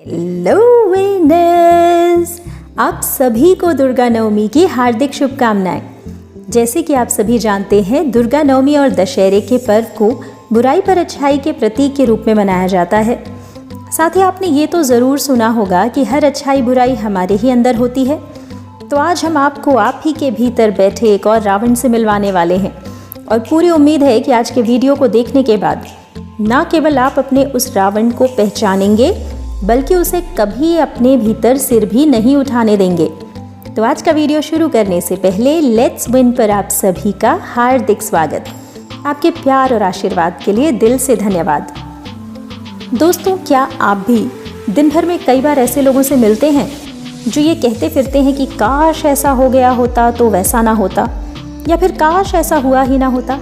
Hello winners, आप सभी को दुर्गा नवमी की हार्दिक शुभकामनाएं। जैसे कि आप सभी जानते हैं, दुर्गा नवमी और दशहरे के पर्व को बुराई पर अच्छाई के प्रतीक के रूप में मनाया जाता है। साथ ही आपने ये तो ज़रूर सुना होगा कि हर अच्छाई बुराई हमारे ही अंदर होती है। तो आज हम आपको आप ही के भीतर बैठे एक और रावण से मिलवाने वाले हैं और पूरी उम्मीद है कि आज के वीडियो को देखने के बाद ना केवल आप अपने उस रावण को पहचानेंगे बल्कि उसे कभी अपने भीतर सिर भी नहीं उठाने देंगे। तो आज का वीडियो शुरू करने से पहले लेट्स विन पर आप सभी का हार्दिक स्वागत। आपके प्यार और आशीर्वाद के लिए दिल से धन्यवाद। दोस्तों, क्या आप भी दिन भर में कई बार ऐसे लोगों से मिलते हैं जो ये कहते फिरते हैं कि काश ऐसा हो गया होता तो वैसा ना होता, या फिर काश ऐसा हुआ ही ना होता,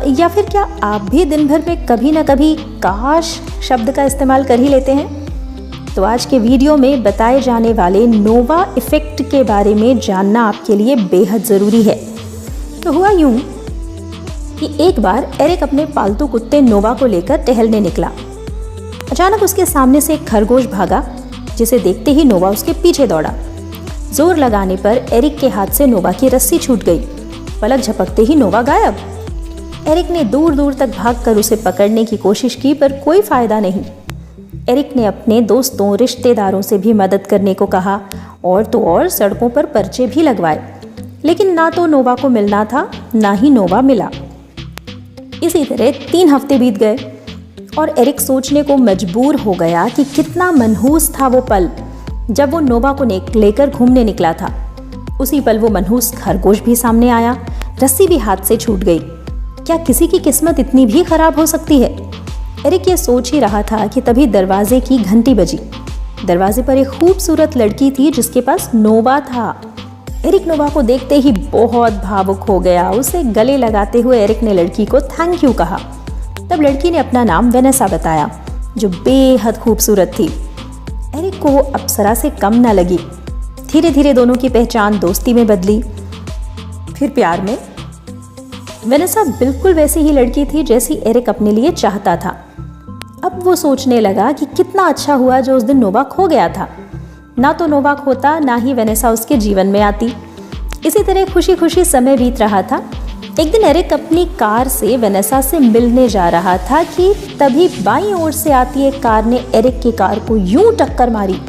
या फिर क्या आप भी दिन भर में कभी ना कभी काश शब्द का इस्तेमाल कर ही लेते हैं? तो आज के वीडियो में बताए जाने वाले नोवा इफ़ेक्ट के बारे में जानना आपके लिए बेहद ज़रूरी है। तो हुआ यूं कि एक बार एरिक अपने पालतू कुत्ते नोवा को लेकर टहलने निकला। अचानक उसके सामने से एक खरगोश भागा, जिसे देखते ही नोवा उसके पीछे दौड़ा। जोर लगाने पर एरिक के हाथ से नोवा की रस्सी छूट गई। पलक झपकते ही नोवा गायब। एरिक ने दूर दूर तक भागकर उसे पकड़ने की कोशिश की, पर कोई फायदा नहीं। एरिक ने अपने दोस्तों रिश्तेदारों से भी मदद करने को कहा और तो और सड़कों पर पर्चे भी लगवाए, लेकिन ना तो नोवा को मिलना था ना ही नोवा मिला। इसी तरह 3 हफ्ते बीत गए और एरिक सोचने को मजबूर हो गया कि कितना मनहूस था वो पल जब वो नोवा को लेकर घूमने निकला था। उसी पल वो मनहूस खरगोश भी सामने आया, रस्सी भी हाथ से छूट गई। क्या किसी की किस्मत इतनी भी खराब हो सकती है? एरिक ये सोच ही रहा था कि तभी दरवाजे की घंटी बजी। दरवाजे पर एक खूबसूरत लड़की थी जिसके पास नोवा था। एरिक नोवा को देखते ही बहुत भावुक हो गया। उसे गले लगाते हुए एरिक ने लड़की को थैंक यू कहा। तब लड़की ने अपना नाम वेनेसा बताया, जो बेहद खूबसूरत थी। एरिक को वो अप्सरा से कम न लगी। धीरे धीरे दोनों की पहचान दोस्ती में बदली, फिर प्यार में। वेनेसा बिल्कुल वैसी ही लड़की थी जैसी एरिक अपने लिए चाहता था। अब वो सोचने लगा कि कितना अच्छा हुआ जो उस दिन नोवा खो गया था। ना तो नोवा खोता, ना ही वेनेसा उसके जीवन में आती। इसी तरह खुशी खुशी समय बीत रहा था। एक दिन एरिक अपनी कार से वेनेसा से मिलने जा रहा था कि तभी बाईं ओर से आती एक कार ने एरिक की कार को यूं टक्कर मारी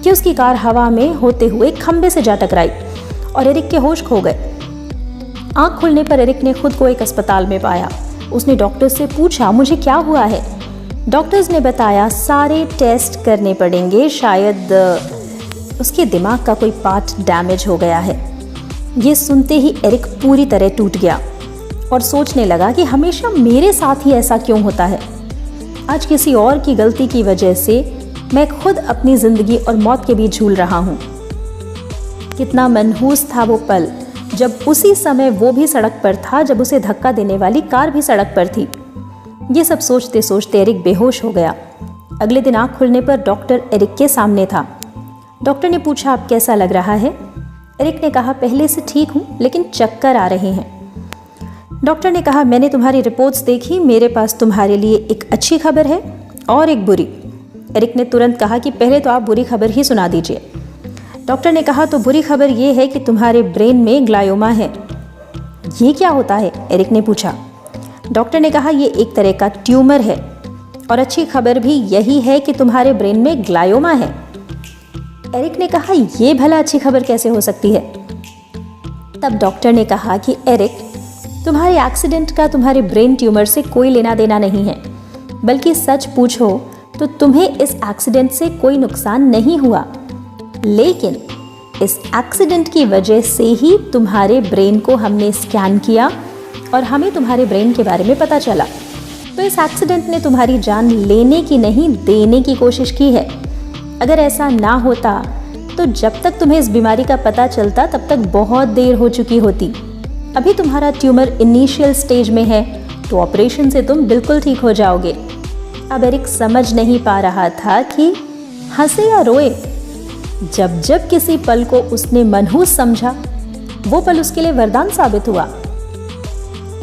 कि उसकी कार हवा में होते हुए खंबे से जा टकराई और एरिक के होश खो गए। आंख खुलने पर एरिक ने खुद को एक अस्पताल में पाया। उसने डॉक्टर से पूछा, मुझे क्या हुआ है? डॉक्टर्स ने बताया, सारे टेस्ट करने पड़ेंगे, शायद उसके दिमाग का कोई पार्ट डैमेज हो गया है। ये सुनते ही एरिक पूरी तरह टूट गया और सोचने लगा कि हमेशा मेरे साथ ही ऐसा क्यों होता है। आज किसी और की गलती की वजह से मैं खुद अपनी जिंदगी और मौत के बीच झूल रहा हूँ। कितना मनहूस था वो पल जब उसी समय वो भी सड़क पर था, जब उसे धक्का देने वाली कार भी सड़क पर थी। ये सब सोचते सोचते एरिक बेहोश हो गया। अगले दिन आँख खुलने पर डॉक्टर एरिक के सामने था। डॉक्टर ने पूछा, आप कैसा लग रहा है? एरिक ने कहा, पहले से ठीक हूँ लेकिन चक्कर आ रहे हैं। डॉक्टर ने कहा, मैंने तुम्हारी रिपोर्ट्स देखी, मेरे पास तुम्हारे लिए एक अच्छी खबर है और एक बुरी। एरिक ने तुरंत कहा कि पहले तो आप बुरी खबर ही सुना दीजिए। डॉक्टर ने कहा, तो बुरी खबर ये है कि तुम्हारे ब्रेन में ग्लायोमा है। ये क्या होता है? एरिक ने पूछा। डॉक्टर ने कहा, ये एक तरह का ट्यूमर है और अच्छी खबर भी यही है कि तुम्हारे ब्रेन में ग्लायोमा है। एरिक ने कहा, ये भला अच्छी खबर कैसे हो सकती है? तब डॉक्टर ने कहा कि एरिक, तुम्हारे एक्सीडेंट का तुम्हारे ब्रेन ट्यूमर से कोई लेना देना नहीं है, बल्कि सच पूछो तो तुम्हें इस एक्सीडेंट से कोई नुकसान नहीं हुआ, लेकिन इस एक्सीडेंट की वजह से ही तुम्हारे ब्रेन को हमने स्कैन किया और हमें तुम्हारे ब्रेन के बारे में पता चला। तो इस एक्सीडेंट ने तुम्हारी जान लेने की नहीं, देने की कोशिश की है। अगर ऐसा ना होता तो जब तक तुम्हें इस बीमारी का पता चलता तब तक बहुत देर हो चुकी होती। अभी तुम्हारा ट्यूमर इनिशियल स्टेज में है, तो ऑपरेशन से तुम बिल्कुल ठीक हो जाओगे। अब एरिक समझ नहीं पा रहा था कि हंसे या रोए। जब जब किसी पल को उसने मनहूस समझा, वो पल उसके लिए वरदान साबित हुआ।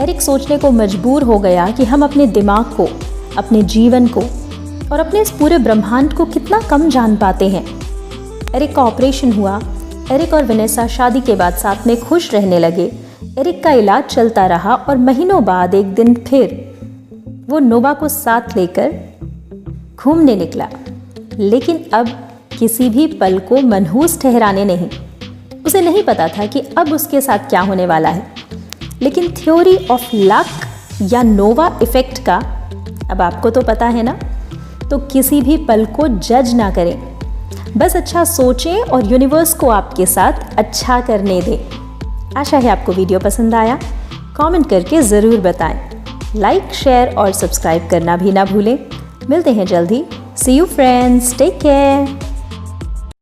एरिक सोचने को मजबूर हो गया कि हम अपने दिमाग को, अपने जीवन को और अपने इस पूरे ब्रह्मांड को कितना कम जान पाते हैं। एरिक का ऑपरेशन हुआ। एरिक और वेनेसा शादी के बाद साथ में खुश रहने लगे। एरिक का इलाज चलता रहा और महीनों बाद एक दिन फिर वो नोवा को साथ लेकर घूमने निकला, लेकिन अब किसी भी पल को मनहूस ठहराने नहीं। उसे नहीं पता था कि अब उसके साथ क्या होने वाला है, लेकिन थ्योरी ऑफ लक या नोवा इफेक्ट का अब आपको तो पता है ना। तो किसी भी पल को जज ना करें, बस अच्छा सोचें और यूनिवर्स को आपके साथ अच्छा करने दें। आशा है आपको वीडियो पसंद आया। कमेंट करके ज़रूर बताएं। लाइक, शेयर और सब्सक्राइब करना भी ना भूलें। मिलते हैं जल्दी। सी यू फ्रेंड्स, टेक केयर।